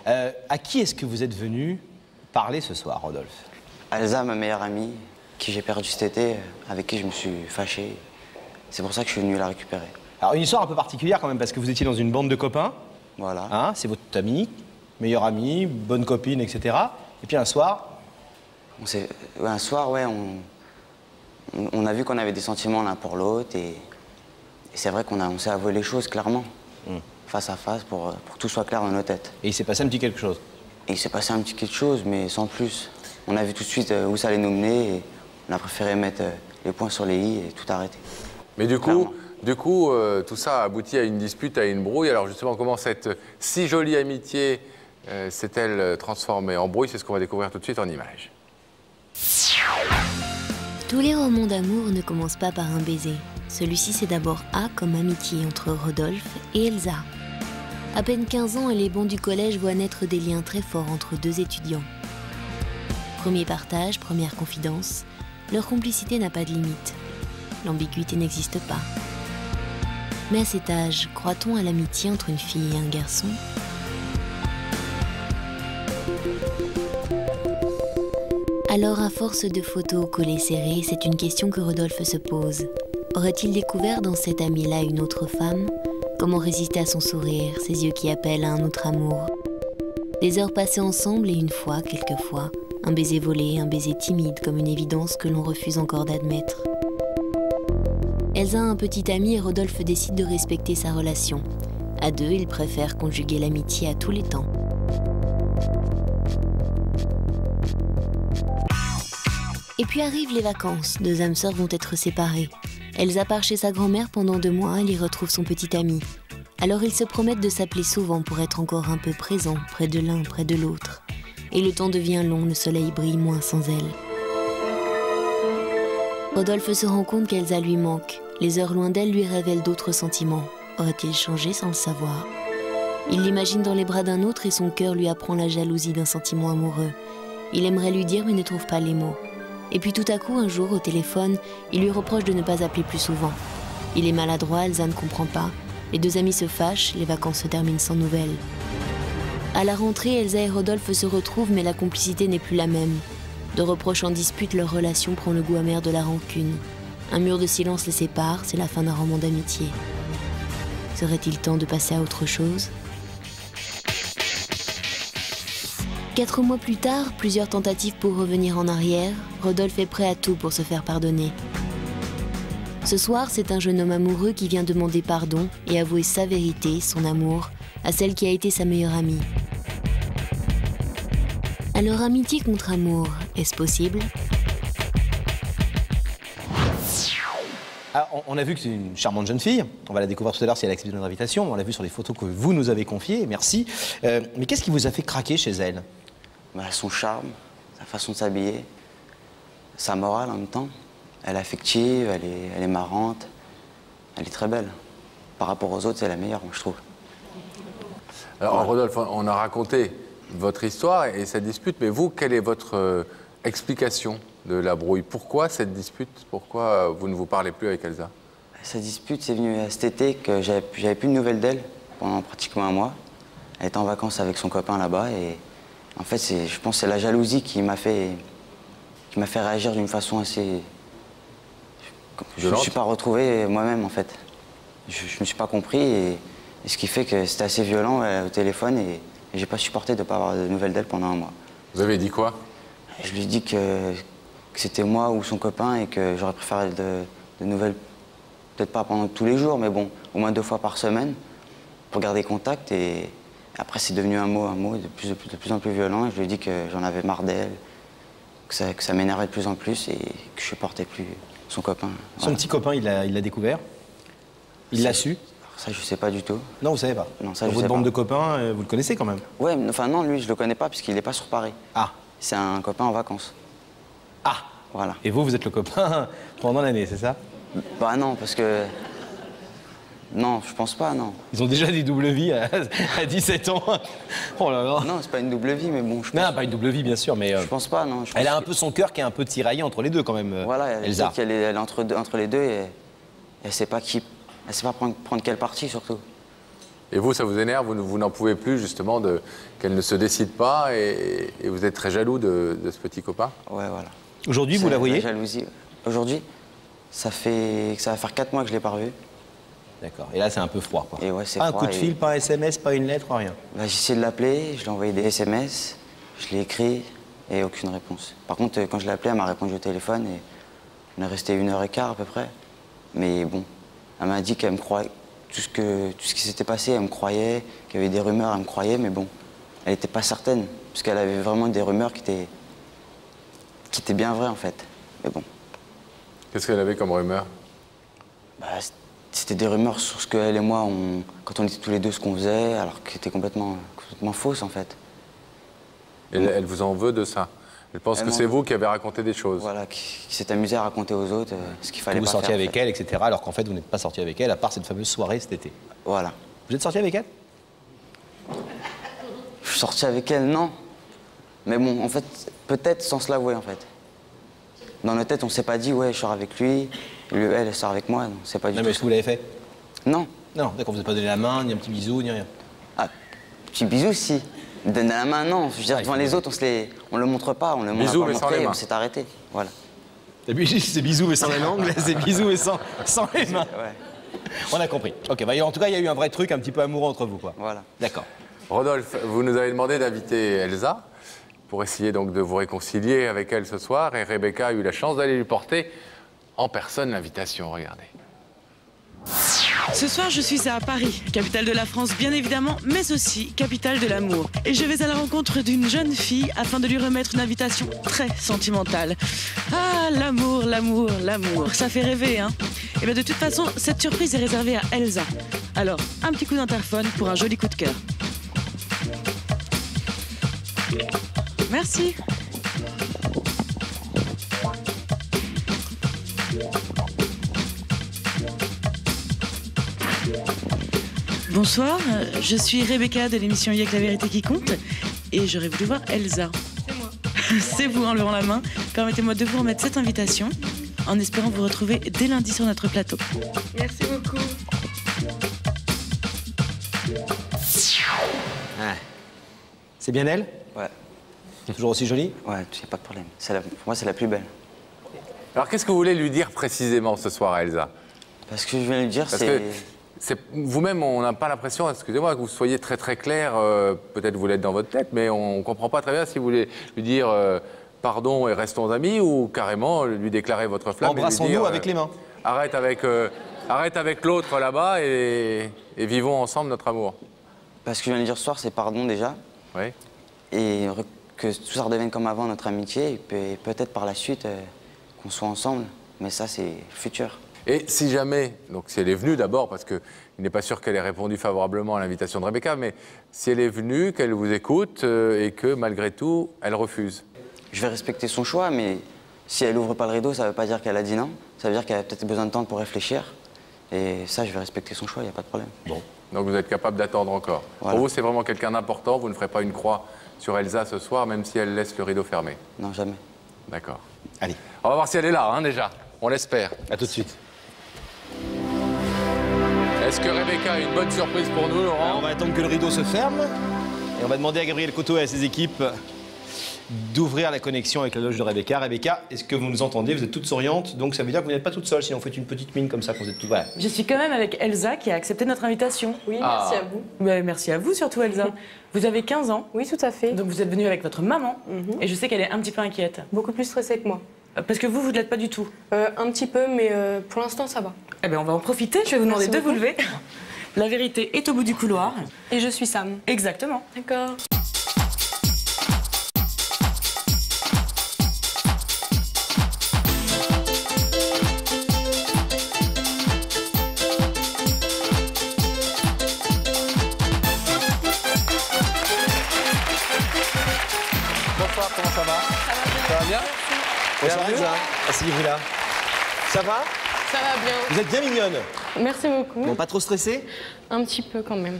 À qui est-ce que vous êtes venu parler ce soir, Rodolphe? Elsa, ma meilleure amie, qui j'ai perdu cet été, avec qui je me suis fâché. C'est pour ça que je suis venu la récupérer. Alors, une histoire un peu particulière quand même, parce que vous étiez dans une bande de copains. Voilà. Hein, c'est votre amie, meilleure amie, bonne copine, etc. Et puis un soir... Un soir, ouais, on a vu qu'on avait des sentiments l'un pour l'autre et c'est vrai qu'on s'est avoué les choses clairement, face à face, pour que tout soit clair dans nos têtes. Et il s'est passé un petit quelque chose? Et il s'est passé un petit quelque chose, mais sans plus. On a vu tout de suite où ça allait nous mener et on a préféré mettre les points sur les i et tout arrêter. Mais du coup, tout ça a abouti à une dispute, à une brouille. Alors justement, comment cette si jolie amitié s'est-elle transformée en brouille? C'est ce qu'on va découvrir tout de suite en images. Tous les romans d'amour ne commencent pas par un baiser. Celui-ci, c'est d'abord A comme amitié entre Rodolphe et Elsa. À peine 15 ans et les bancs du collège voient naître des liens très forts entre deux étudiants. Premier partage, première confidence, leur complicité n'a pas de limite. L'ambiguïté n'existe pas. Mais à cet âge, croit-on à l'amitié entre une fille et un garçon? Alors, à force de photos collées serrées, c'est une question que Rodolphe se pose. Aurait-il découvert dans cette amie-là une autre femme? Comment résister à son sourire, ses yeux qui appellent à un autre amour? Des heures passées ensemble et une fois, quelquefois, un baiser volé, un baiser timide comme une évidence que l'on refuse encore d'admettre. Elsa a un petit ami et Rodolphe décide de respecter sa relation. À deux, ils préfèrent conjuguer l'amitié à tous les temps. Et puis arrivent les vacances, deux âmes sœurs vont être séparées. Elsa part chez sa grand-mère pendant 2 mois, elle y retrouve son petit ami. Alors ils se promettent de s'appeler souvent pour être encore un peu présents, près de l'un, près de l'autre. Et le temps devient long, le soleil brille moins sans elle. Rodolphe se rend compte qu'Elsa lui manque. Les heures loin d'elle lui révèlent d'autres sentiments. Aurait-il changé sans le savoir? Il l'imagine dans les bras d'un autre et son cœur lui apprend la jalousie d'un sentiment amoureux. Il aimerait lui dire mais ne trouve pas les mots. Et puis tout à coup, un jour, au téléphone, il lui reproche de ne pas appeler plus souvent. Il est maladroit, Elsa ne comprend pas. Les deux amis se fâchent, les vacances se terminent sans nouvelles. À la rentrée, Elsa et Rodolphe se retrouvent, mais la complicité n'est plus la même. De reproches en dispute, leur relation prend le goût amer de la rancune. Un mur de silence les sépare, c'est la fin d'un roman d'amitié. Serait-il temps de passer à autre chose? 4 mois plus tard, plusieurs tentatives pour revenir en arrière, Rodolphe est prêt à tout pour se faire pardonner. Ce soir, c'est un jeune homme amoureux qui vient demander pardon et avouer sa vérité, son amour, à celle qui a été sa meilleure amie. Alors, amitié contre amour, est-ce possible? Ah, on a vu que c'est une charmante jeune fille. On va la découvrir tout à l'heure si elle accepte notre invitation. On l'a vu sur les photos que vous nous avez confiées, merci. Mais qu'est-ce qui vous a fait craquer chez elle? Son charme, sa façon de s'habiller, sa morale en même temps. Elle est affective, elle est marrante, elle est très belle. Par rapport aux autres, c'est la meilleure, moi, je trouve. Alors, Rodolphe, on a raconté votre histoire et cette dispute, mais vous, quelle est votre explication de la brouille? Pourquoi cette dispute? Pourquoi vous ne vous parlez plus avec Elsa? Cette dispute, c'est venu cet été que j'avais plus de nouvelles d'elle pendant pratiquement 1 mois. Elle était en vacances avec son copain là-bas et en fait, je pense que c'est la jalousie qui m'a fait réagir d'une façon assez... Je ne me suis pas retrouvé moi-même, en fait. Je ne me suis pas compris et ce qui fait que c'était assez violent au téléphone et j'ai pas supporté de ne pas avoir de nouvelles d'elle pendant 1 mois. Vous avez dit quoi? Je lui ai dit que c'était moi ou son copain et que j'aurais préféré de nouvelles, peut-être pas pendant tous les jours, mais bon, au moins 2 fois par semaine pour garder contact et... Après, c'est devenu un mot de plus en plus violent. Et je lui ai dit que j'en avais marre d'elle, que ça m'énervait de plus en plus et que je ne supportais plus son copain. Son petit copain, il l'a découvert? Il l'a su? Ça, je ne sais pas du tout. Non, vous ne savez pas? Non, ça, je sais votre pas. bande de copains, vous le connaissez quand même? Ouais, enfin non, lui, je ne le connais pas puisqu'il n'est pas sur Paris. Ah. C'est un copain en vacances. Ah. Voilà. Et vous êtes le copain pendant l'année, c'est ça? Bah non, parce que... Non, je pense pas, non. Ils ont déjà des doubles vies à 17 ans. Oh là là. Non, c'est pas une double vie, mais bon, je pense... Non, pas une double vie, bien sûr, mais... Je pense pas, non. Elle a un peu son cœur qui est un peu tiraillé entre les deux, quand même, voilà, Elsa. Elle est entre les deux et elle sait pas qui... Elle sait pas prendre quel parti, surtout. Et vous, ça vous énerve, vous n'en pouvez plus justement qu'elle ne se décide pas et vous êtes très jaloux de ce petit copain? Ouais, voilà. Aujourd'hui, vous la voyez? La jalousie. Aujourd'hui, ça va faire 4 mois que je l'ai pas revue. D'accord. Et là, c'est un peu froid, quoi. Et ouais, c'est Pas un froid coup de fil, pas un SMS, pas une lettre, rien. Bah, j'ai essayé de l'appeler, je lui ai envoyé des SMS, je l'ai écrit et aucune réponse. Par contre, quand je l'ai appelée, elle m'a répondu au téléphone et on est resté 1h15 à peu près. Mais bon, elle m'a dit qu'elle me croyait. Tout ce qui s'était passé, elle me croyait, qu'il y avait des rumeurs, elle me croyait, mais bon, elle n'était pas certaine, parce qu'elle avait vraiment des rumeurs qui étaient bien vraies en fait. Mais bon. Qu'est-ce qu'elle avait comme rumeur? Bah, c'était des rumeurs sur ce qu'elle et moi, quand on était tous les deux, ce qu'on faisait, alors que c'était complètement fausse en fait. Et elle vous en veut de ça? Elle pense que c'est vous qui avez raconté des choses? Voilà, qui s'est amusé à raconter aux autres ce qu'il fallait pas faire. Vous sortiez avec elle, etc., alors qu'en fait, vous n'êtes pas sorti avec elle, à part cette fameuse soirée cet été. Voilà. Vous êtes sorti avec elle? Je suis sorti avec elle, non. Mais bon, en fait, peut-être sans se l'avouer, en fait. Dans notre tête, on s'est pas dit, ouais, je sors avec lui, elle sort avec moi, non, c'est pas du tout. Non, mais est-ce que vous l'avez fait? Non. Non, d'accord, vous n'avez pas donné la main, ni un petit bisou, ni rien. Ah, petit bisou, si. Donner la main, non. Je veux dire, devant les autres, on le montre pas, on le montre pas montré, on s'est arrêté. Voilà. Et puis, c'est bisous mais sans les langues, c'est bisous mais sans les mains. Ouais. On a compris. Ok, bah, en tout cas, il y a eu un vrai truc un petit peu amoureux entre vous, quoi. Voilà. D'accord. Rodolphe, vous nous avez demandé d'inviter Elsa pour essayer donc de vous réconcilier avec elle ce soir. Et Rebecca a eu la chance d'aller lui porter en personne l'invitation. Regardez. Ce soir, je suis à Paris, capitale de la France bien évidemment, mais aussi capitale de l'amour. Et je vais à la rencontre d'une jeune fille afin de lui remettre une invitation très sentimentale. Ah, l'amour, l'amour, l'amour, ça fait rêver, hein? Et bien de toute façon, cette surprise est réservée à Elsa. Alors, un petit coup d'interphone pour un joli coup de cœur. Merci. Bonsoir, je suis Rebecca de l'émission Y'a que la vérité qui compte et j'aurais voulu voir Elsa. C'est moi. C'est vous en levant la main. Permettez-moi de vous remettre cette invitation en espérant vous retrouver dès lundi sur notre plateau. Merci beaucoup. Ouais. C'est bien elle? Ouais. Toujours aussi jolie? Ouais, y a pas de problème. Pour moi, c'est la plus belle. Alors, qu'est-ce que vous voulez lui dire précisément ce soir à Elsa? Parce que je viens de lui dire, vous-même, on n'a pas l'impression, excusez-moi, que vous soyez très très clair, peut-être vous l'êtes dans votre tête, mais on ne comprend pas très bien si vous voulez lui dire pardon et restons amis ou carrément lui déclarer votre flamme. Embrassons-nous avec les mains. Arrête avec l'autre là-bas et vivons ensemble notre amour. Parce que je viens de dire ce soir, c'est pardon déjà. Oui. Et que tout ça redevienne comme avant notre amitié et peut-être par la suite qu'on soit ensemble. Mais ça, c'est le futur. Et si jamais, donc si elle est venue d'abord, parce qu'il n'est pas sûr qu'elle ait répondu favorablement à l'invitation de Rebecca, mais si elle est venue, qu'elle vous écoute et que malgré tout, elle refuse. Je vais respecter son choix, mais si elle ouvre pas le rideau, ça ne veut pas dire qu'elle a dit non. Ça veut dire qu'elle a peut-être besoin de temps pour réfléchir. Et ça, je vais respecter son choix, il n'y a pas de problème. Bon. Donc vous êtes capable d'attendre encore. Voilà. Pour vous, c'est vraiment quelqu'un d'important, vous ne ferez pas une croix sur Elsa ce soir, même si elle laisse le rideau fermé. Non, jamais. D'accord. Allez. On va voir si elle est là, hein, déjà. On l'espère. À tout de suite. Est-ce que Rebecca a une bonne surprise pour nous, Laurent? On va attendre que le rideau se ferme et on va demander à Gabriel Coteau et à ses équipes d'ouvrir la connexion avec la loge de Rebecca. Rebecca, est-ce que vous nous entendez? Vous êtes toute souriante, donc ça veut dire que vous n'êtes pas toute seule si on fait une petite mine comme ça quand vous êtes toute... Voilà. Je suis quand même avec Elsa qui a accepté notre invitation. Oui, merci à vous. Ouais, merci à vous surtout Elsa. Vous avez 15 ans. Oui, tout à fait. Donc vous êtes venue avec votre maman et je sais qu'elle est un petit peu inquiète. Beaucoup plus stressée que moi. Parce que vous ne l'êtes pas du tout. Un petit peu, mais pour l'instant, ça va. Eh bien, on va en profiter. Je vais vous demander de vous lever. La vérité est au bout du couloir. Et je suis Sam. Exactement. D'accord. Bonsoir, comment ça va? Ça va bien? Bonsoir Elsa, asseyez-vous là. Ça va? Ça va bien. Vous êtes bien mignonne. Merci beaucoup. Bon, pas trop stressée? Un petit peu quand même.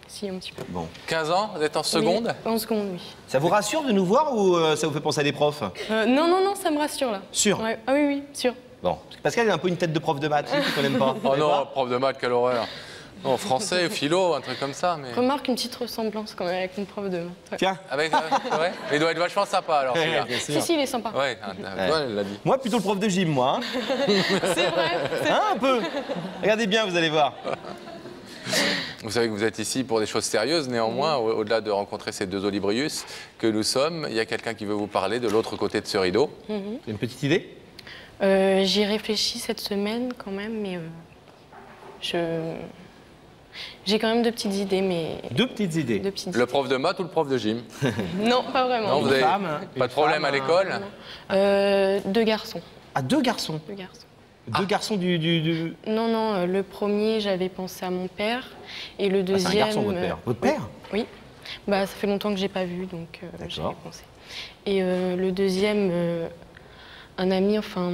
Si, un petit peu. Bon. 15 ans, vous êtes en seconde? Oui, en seconde, oui. Ça vous rassure de nous voir ou ça vous fait penser à des profs? Non, ça me rassure là. Sûr? Ouais. Ah oui, sûr. Bon. Parce qu'elle a un peu une tête de prof de maths, qu'on n'aime pas. Oh non, prof de maths, quelle horreur. En français, philo, un truc comme ça. Mais... Remarque une petite ressemblance quand même avec mon prof de maths. Ouais. Tiens, Avec, ouais. Il doit être vachement sympa alors. celui-là. bien sûr. Si, il est sympa. Ouais, elle l'a dit. Moi, plutôt le prof de gym, moi. C'est vrai. Hein, un peu. Regardez bien, vous allez voir. Vous savez que vous êtes ici pour des choses sérieuses, néanmoins, au-delà de rencontrer ces deux Olibrius que nous sommes, il y a quelqu'un qui veut vous parler de l'autre côté de ce rideau. Une petite idée? J'y réfléchis cette semaine quand même, mais j'ai quand même deux petites idées, mais... Deux petites idées. Deux petites Le prof de maths ou le prof de gym? Non, pas vraiment. Non, vous avez femme, pas de problème à l'école? Deux garçons. Ah, deux garçons. Deux garçons. Deux garçons du... Non, non, le premier, j'avais pensé à mon père. Et le Ah, deuxième... c'est un garçon, votre père. Votre père? Oui. Bah, ça fait longtemps que j'ai pas vu, donc j'y D'accord. ai pensé. Et le deuxième, un ami, enfin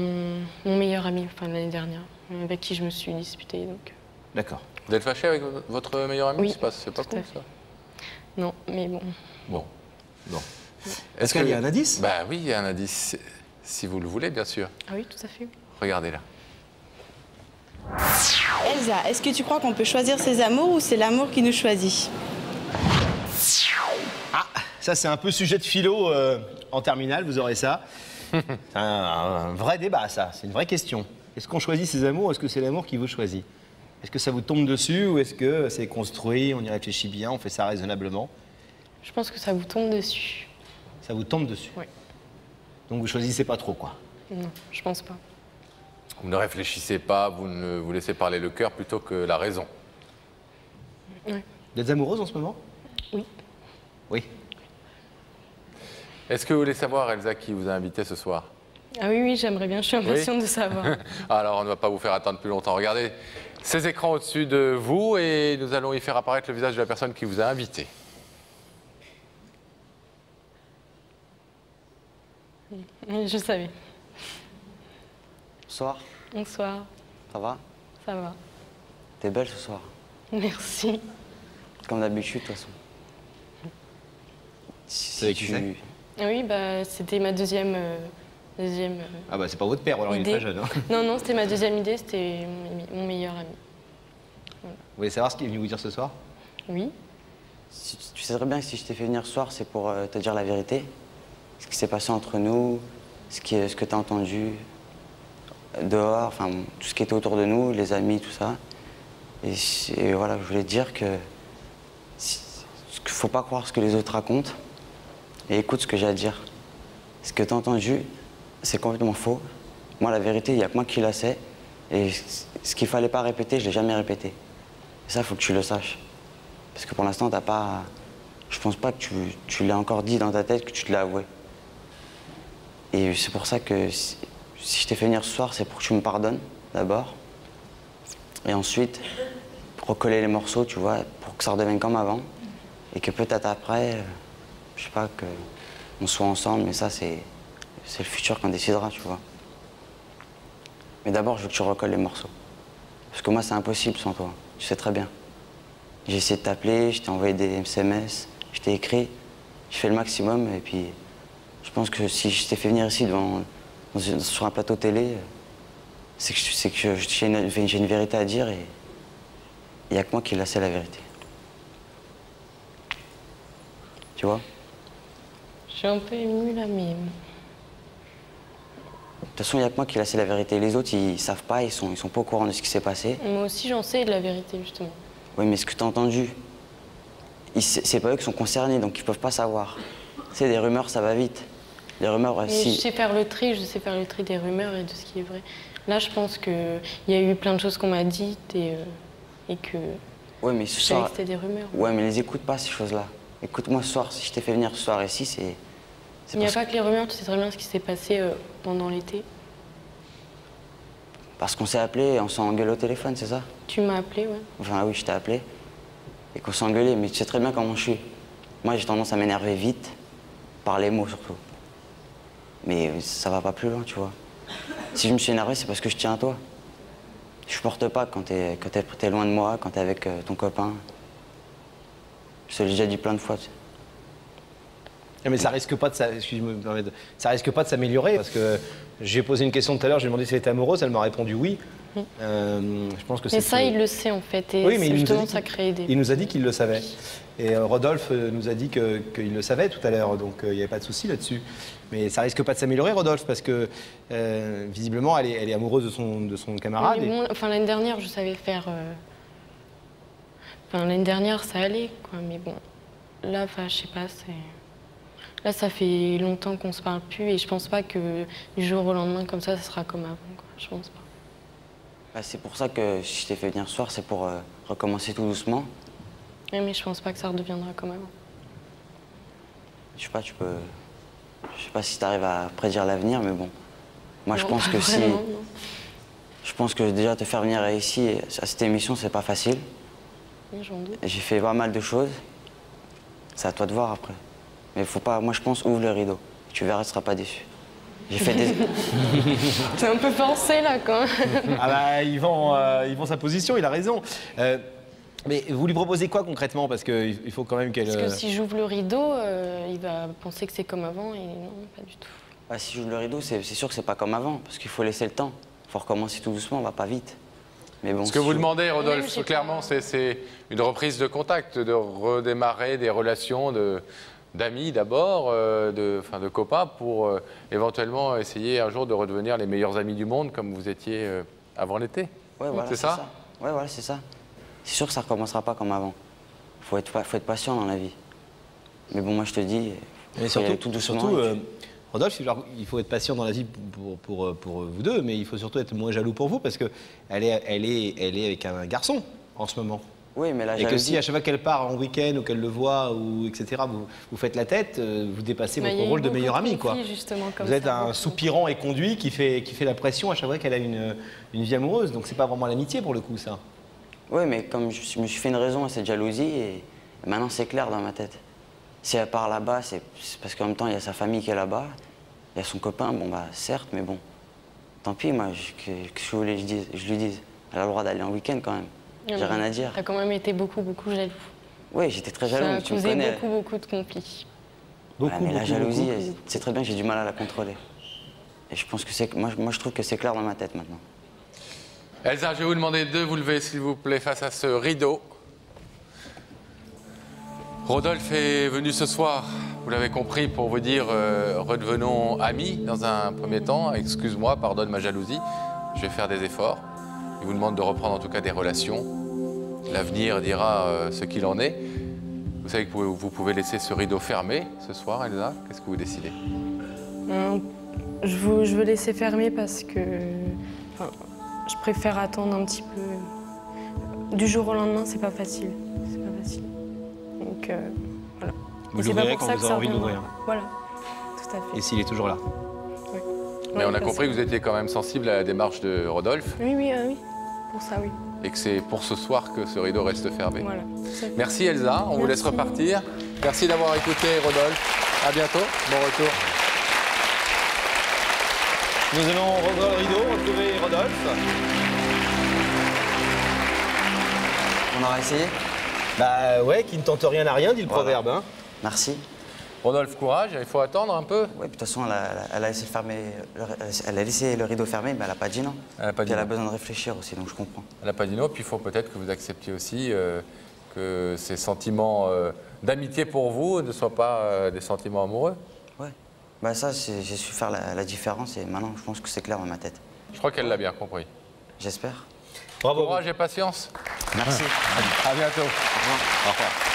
mon meilleur ami, enfin l'année dernière, avec qui je me suis disputée. Donc... D'accord. Vous êtes fâché avec votre meilleur ami? Oui, C'est pas tout cool à fait. ça. Non, mais bon. Bon. Bon. Est-ce qu'il y a un indice? Bah oui, il y a un indice, si vous le voulez, bien sûr. Ah oui, tout à fait. Regardez là. Elsa, est-ce que tu crois qu'on peut choisir ses amours ou c'est l'amour qui nous choisit? Ah, ça c'est un peu sujet de philo en terminale, vous aurez ça. C'est un vrai débat, ça. C'est une vraie question. Est-ce qu'on choisit ses amours ou est-ce que c'est l'amour qui vous choisit? Est-ce que ça vous tombe dessus ou est-ce que c'est construit, on y réfléchit bien, on fait ça raisonnablement? Je pense que ça vous tombe dessus. Ça vous tombe dessus? Oui. Donc vous choisissez pas trop, quoi. Non, je pense pas. Vous ne réfléchissez pas, vous ne vous laissez parler le cœur plutôt que la raison. Oui. Vous êtes amoureuse en ce moment? Oui. Oui. Est-ce que vous voulez savoir, Elsa, qui vous a invité ce soir? Ah oui, oui, j'aimerais bien, je suis impatiente de savoir. Alors, on ne va pas vous faire attendre plus longtemps. Regardez ces écrans au-dessus de vous et nous allons y faire apparaître le visage de la personne qui vous a invité. Je savais. Bonsoir, Bonsoir, ça va? ça va. T'es belle ce soir. Merci. Comme d'habitude, de toute façon. savez qui c'est? Oui, bah, c'était ma deuxième... Ah bah c'est pas votre père, alors il est idée. très jeune. Hein. Non, non, c'était ma deuxième idée, c'était mon meilleur ami. Vous voulez savoir ce qu'il est venu vous dire ce soir? Oui. Tu sais très bien que si je t'ai fait venir ce soir, c'est pour te dire la vérité. Ce qui s'est passé entre nous, ce que t'as entendu dehors, enfin tout ce qui était autour de nous, les amis, tout ça. Et voilà, je voulais te dire que faut pas croire ce que les autres racontent et écoute ce que j'ai à dire. Ce que t'as entendu, c'est complètement faux. Moi, la vérité, il n'y a que moi qui la sais. Et ce qu'il fallait pas répéter, je l'ai jamais répété. Et ça, il faut que tu le saches. Parce que pour l'instant, t'as pas... Je pense pas que tu l'as encore dit dans ta tête, que tu te l'as avoué. Et c'est pour ça que si je t'ai fait venir ce soir, c'est pour que tu me pardonnes, d'abord. Et ensuite, recoller les morceaux, tu vois, pour que ça redevienne comme avant. Et que peut-être après, je sais pas, qu'on soit ensemble, mais ça, c'est le futur qu'on décidera, tu vois. Mais d'abord, je veux que tu recolles les morceaux. Parce que moi, c'est impossible sans toi, tu sais très bien. J'ai essayé de t'appeler, je t'ai envoyé des SMS, je t'ai écrit, je fais le maximum, et puis je pense que si je t'ai fait venir ici sur un plateau télé, c'est que j'ai une vérité à dire, et il n'y a que moi qui la sais, la vérité. Tu vois? Je suis un peu émue là, mais... De toute façon, il n'y a que moi qui la sais, la vérité. Les autres, ils savent pas, ils sont pas au courant de ce qui s'est passé. Moi aussi, j'en sais de la vérité, justement. Oui, mais ce que tu as entendu, c'est pas eux qui sont concernés, donc ils peuvent pas savoir. Tu sais, des rumeurs, ça va vite. Les rumeurs, Mais si... je sais faire le tri des rumeurs et de ce qui est vrai. Là, je pense qu'il y a eu plein de choses qu'on m'a dites et que Ouais, mais ce je savais soir... que c'était des rumeurs. Ouais, mais les écoute pas, ces choses-là. Écoute-moi ce soir, si je t'ai fait venir ce soir ici, c'est... Il n'y a pas que les rumeurs, tu sais très bien ce qui s'est passé pendant l'été. Parce qu'on s'est appelé et on s'est engueulé au téléphone, c'est ça? Tu m'as appelé, ouais. Enfin, oui, je t'ai appelé. Et qu'on s'est engueulé, mais tu sais très bien comment je suis. Moi, j'ai tendance à m'énerver vite, par les mots surtout. Mais ça va pas plus loin, tu vois. Si je me suis énervé, c'est parce que je tiens à toi. Je supporte pas quand t'es loin de moi, quand t'es avec ton copain. Je te l'ai déjà dit plein de fois, tu sais. Mais ça risque pas de ça risque pas de s'améliorer parce que j'ai posé une question tout à l'heure, j'ai demandé si elle était amoureuse, elle m'a répondu oui. Je pense que Mais c'est ça, il le sait en fait. Et Oui, mais justement, ça crée des... il nous a dit qu'il le savait. Et Rodolphe nous a dit qu'il le savait tout à l'heure, donc il n'y avait pas de souci là-dessus. Mais ça risque pas de s'améliorer, Rodolphe, parce que visiblement, elle est amoureuse de son camarade. Mais bon, enfin, l'année dernière, je savais faire... Enfin, l'année dernière, ça allait, quoi. Mais bon, là, enfin, je sais pas, c'est... Là, ça fait longtemps qu'on se parle plus et je pense pas que du jour au lendemain, comme ça sera comme avant, quoi. Je pense pas. Bah, c'est pour ça que je t'ai fait venir ce soir, c'est pour recommencer tout doucement. Oui, mais je pense pas que ça redeviendra comme avant. Je sais pas, tu peux... Je sais pas si tu arrives à prédire l'avenir, mais bon. Moi, je Non, pense que si... vraiment, non. Je pense que déjà te faire venir ici, à cette émission, c'est pas facile. Oui, j'en doute. J'ai fait pas mal de choses. C'est à toi de voir après. Mais faut pas... Moi, je pense, ouvre le rideau. Tu verras, tu seras pas déçu. J'ai fait des... T'es un peu forcé, là, quand même. Ah bah, il vend sa position, il a raison. Mais vous lui proposez quoi concrètement? Parce qu'il faut quand même qu'elle... Parce que si j'ouvre le rideau, il va penser que c'est comme avant et non, pas du tout. Bah, si j'ouvre le rideau, c'est sûr que c'est pas comme avant, parce qu'il faut laisser le temps. Il faut recommencer tout doucement, on va pas vite. Mais bon, Ce que vous demandez, Même, Rodolphe, j'ai clairement, pas- c'est une reprise de contact, de redémarrer des relations d'amis d'abord, de copains, pour éventuellement essayer un jour de redevenir les meilleurs amis du monde comme vous étiez avant l'été. Ouais, voilà, c'est ça? Ouais, voilà, c'est ça. C'est sûr que ça recommencera pas comme avant. Faut être patient dans la vie. Mais bon, moi, je te dis, Mais faut y aller surtout, tout doucement. Rodolphe, il faut être patient dans la vie pour vous deux, mais il faut surtout être moins jaloux pour vous parce qu'elle est avec un garçon en ce moment. Oui, mais la Et que jalousie... si à chaque fois qu'elle part en week-end ou qu'elle le voit, ou etc., vous faites la tête, vous dépassez Bah, il y votre a eu rôle de beaucoup meilleur ami, quoi. conflits, justement, comme Vous êtes ça, un beaucoup. soupirant et conduit qui fait la pression à chaque fois qu'elle a une vie amoureuse. Donc c'est pas vraiment l'amitié pour le coup, ça. Oui, mais comme je me suis fait une raison à cette jalousie, et maintenant c'est clair dans ma tête. Si elle part là-bas, c'est parce qu'en même temps, il y a sa famille qui est là-bas, il y a son copain, bon bah certes, mais bon. Tant pis, moi, que je voulais que je lui dise. Elle a le droit d'aller en week-end quand même. J'ai rien à dire. T'as quand même été beaucoup jaloux. Oui, j'étais très Ça jaloux, a tu me causé connais. beaucoup de conflits. Ouais, mais la beaucoup, jalousie, beaucoup. c'est très bien que j'ai du mal à la contrôler. Et je pense que c'est... Moi, je trouve que c'est clair dans ma tête maintenant. Elsa, je vais vous demander de vous lever, s'il vous plaît, face à ce rideau. Rodolphe est venu ce soir, vous l'avez compris, pour vous dire redevenons amis dans un premier temps. Excuse-moi, pardonne ma jalousie, je vais faire des efforts. Il vous demande de reprendre en tout cas des relations. L'avenir dira ce qu'il en est. Vous savez que vous pouvez laisser ce rideau fermé ce soir, Elsa. Qu'est-ce que vous décidez? Je veux laisser fermer parce que je préfère attendre un petit peu. Du jour au lendemain, c'est pas facile. C'est pas facile. Donc voilà. Vous Et c'est pas l'ouvrirez pour quand ça vous que aurez ça envie de reviendra. l'ouvrir. Voilà, tout à fait. Et s'il est toujours là. Oui. Mais on a parce compris que vous étiez quand même sensible à la démarche de Rodolphe Oui, oui, pour ça, oui. et que c'est pour ce soir que ce rideau reste fermé. Voilà. Merci Elsa, on vous laisse Merci. repartir. Merci d'avoir écouté Rodolphe. À bientôt, bon retour. Nous allons revoir le rideau, retrouver Rodolphe. On aura essayé? Bah ouais, qui ne tente rien à rien, dit le proverbe. Hein. Merci. Rodolphe, courage, il faut attendre un peu. Oui, de toute façon, elle a laissé elle a laissé le rideau fermé, mais elle n'a pas dit non. Elle n'a pas Puis dit elle a non. besoin de réfléchir aussi, donc je comprends. Elle n'a pas dit non, puis il faut peut-être que vous acceptiez aussi que ces sentiments d'amitié pour vous ne soient pas des sentiments amoureux. Ouais. Bah ça, j'ai su faire la différence et maintenant, je pense que c'est clair dans ma tête. Je crois qu'elle l'a bien compris. J'espère. Bravo. Courage et patience. Merci. À bientôt. Au revoir. Au revoir.